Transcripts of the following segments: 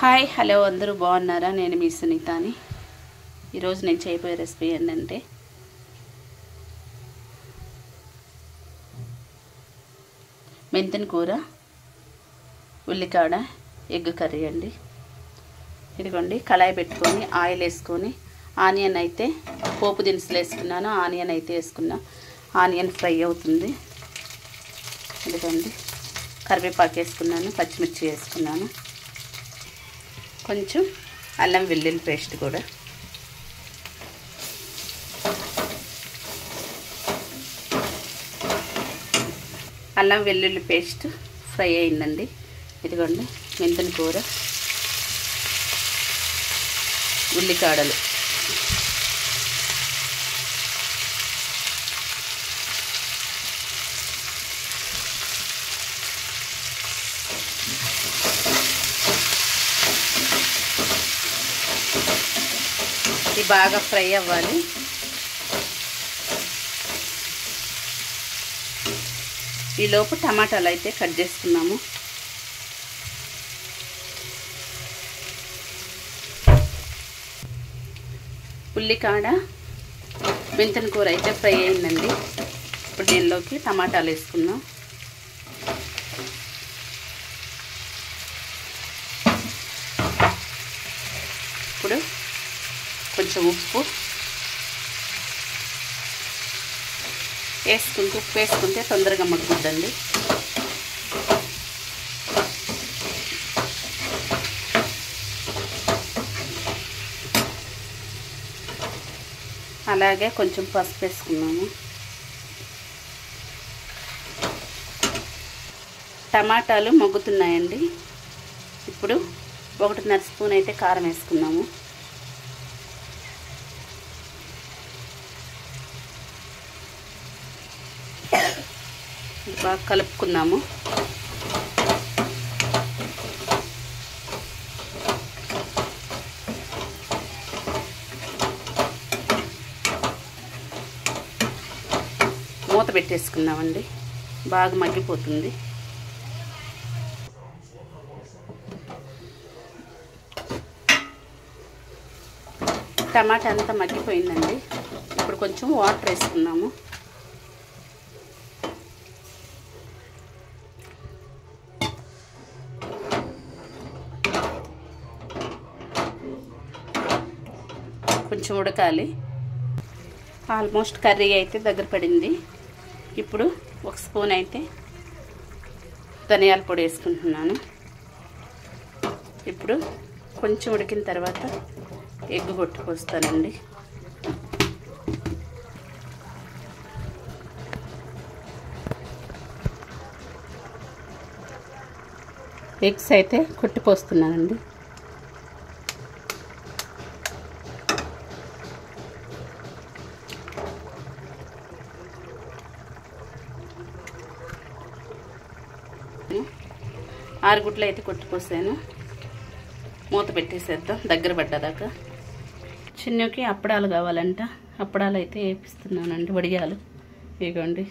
Hi hello అందరూ బాగున్నారా? నేను మీ సునీతని. ఈరోజు నేను చేయబోయే రెసిపీ ఏంటంటే మెంతిన కూర, ఉల్లికాడ, ఎగ్ కర్రీ అండి. ఇదిగోండి, కళాయి పెట్టుకొని ఆయిల్ వేసుకొని ఆనియన్ అయితే పోపు దినుసులు వేసుకున్నాను. ఆనియన్ అయితే వేసుకున్నా. ఆనియన్ ఫ్రై అవుతుంది. ఇదిగోండి, కరివేపాకు వేసుకున్నాను, పచ్చిమిర్చి వేసుకున్నాను, కొంచెం అల్లం వెల్లుల్లి పేస్ట్ కూడా. అల్లం వెల్లుల్లి పేస్ట్ ఫ్రై అయిందండి. ఇదిగోండి, మెంతిన కూర, ఉల్లికాడలు, ఇది బాగా ఫ్రై అవ్వాలి. ఈలోపు టమాటాలు అయితే కట్ చేసుకున్నాము. ఉల్లికాడ, మెంతిన కూర అయితే ఫ్రై అయిందండి. ఇప్పుడు దీనిలోకి టమాటాలు వేసుకున్నాం. ఇప్పుడు కొంచెం ఉప్పు వేసుకుంటే తొందరగా మగ్గుద్దండి. అలాగే కొంచెం పసుపు వేసుకున్నాము. టమాటాలు మగ్గుతున్నాయండి. ఇప్పుడు 1.5 స్పూన్ అయితే కారం వేసుకున్నాము. బాగా కలుపుకుందాము. మూత పెట్టేసుకుందామండి. బాగా మగ్గిపోతుంది. టమాటా అంతా మగ్గిపోయిందండి. ఇప్పుడు కొంచెం వాటర్ వేసుకున్నాము. కొంచెం ఉడకాలి. ఆల్మోస్ట్ కర్రీ అయితే దగ్గర పడింది. ఇప్పుడు 1 స్పూన్ అయితే ధనియాల పొడి వేసుకుంటున్నాను. ఇప్పుడు కొంచెం ఉడికిన తర్వాత ఎగ్ కొట్టుకొస్తానండి. ఎగ్స్ అయితే కొట్టిపోస్తున్నానండి. ఆరుగుడ్లు అయితే కొట్టుకొస్తాను. మూత పెట్టేసేద్దాం దగ్గర పడ్డదాకా. చిన్నకి అప్పడాలు కావాలంట. అప్పడాలు అయితే వేపిస్తున్నానండి. వడియాలు ఇవ్వండి.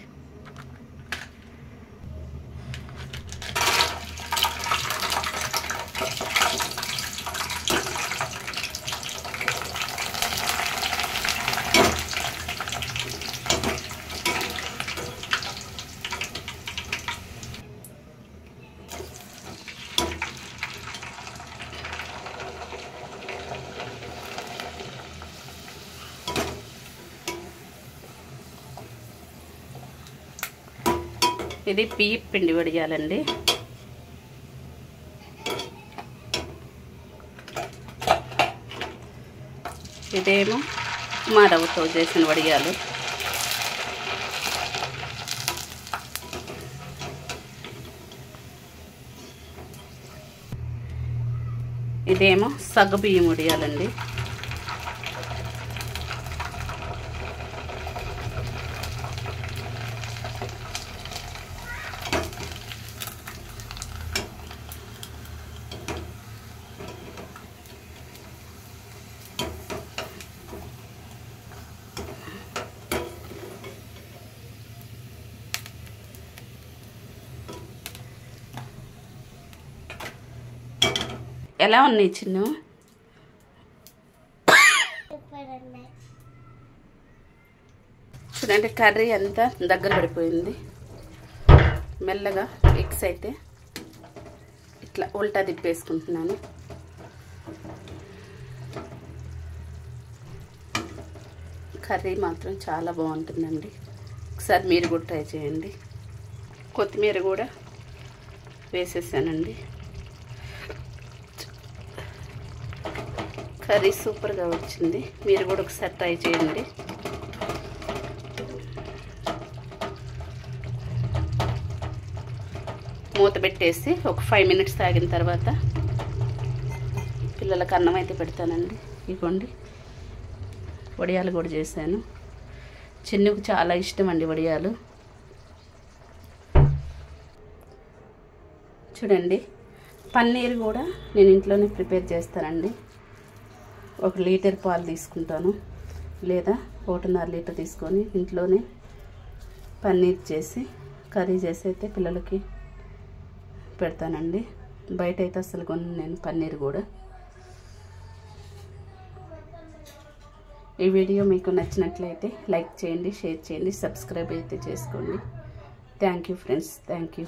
ఇది బియ్యం పిండి వడియాలండి. ఇదేమో ఉప్మా రవ్వతో చేసిన వడియాలు. ఇదేమో సగ్గుబియ్యం వడియాలండి. ఎలా ఉన్నాయి చిన్ను? చూడండి కర్రీ అంతా దగ్గర పడిపోయింది. మెల్లగా ఎగ్స్ అయితే ఇట్లా ఉల్టా తిప్పేసుకుంటున్నాను. కర్రీ మాత్రం చాలా బాగుంటుందండి. ఒకసారి మీరు కూడా ట్రై చేయండి. కొత్తిమీర కూడా వేసేసానండి. కర్రీ సూపర్గా వచ్చింది. మీరు కూడా ఒకసారి ట్రై చేయండి. మూత పెట్టేసి ఒక 5 మినిట్స్ తాగిన తర్వాత పిల్లలకు అన్నం అయితే పెడతానండి. ఇదిగోండి వడియాలు కూడా చేశాను. చిన్నుకు చాలా ఇష్టం అండి వడియాలు. చూడండి పన్నీర్ కూడా నేను ఇంట్లోనే ప్రిపేర్ చేస్తానండి. 1 లీటర్ పాలు తీసుకుంటాను, లేదా 1.5 లీటర్ తీసుకొని ఇంట్లోనే పన్నీర్ చేసి కర్రీ చేసి అయితే పిల్లలకి పెడతానండి. బయట అయితే అసలు కొను నేను పన్నీర్ కూడా. ఈ వీడియో మీకు నచ్చినట్లయితే లైక్ చేయండి, షేర్ చేయండి, సబ్స్క్రైబ్ అయితే చేసుకోండి. Thank you friends, thank you.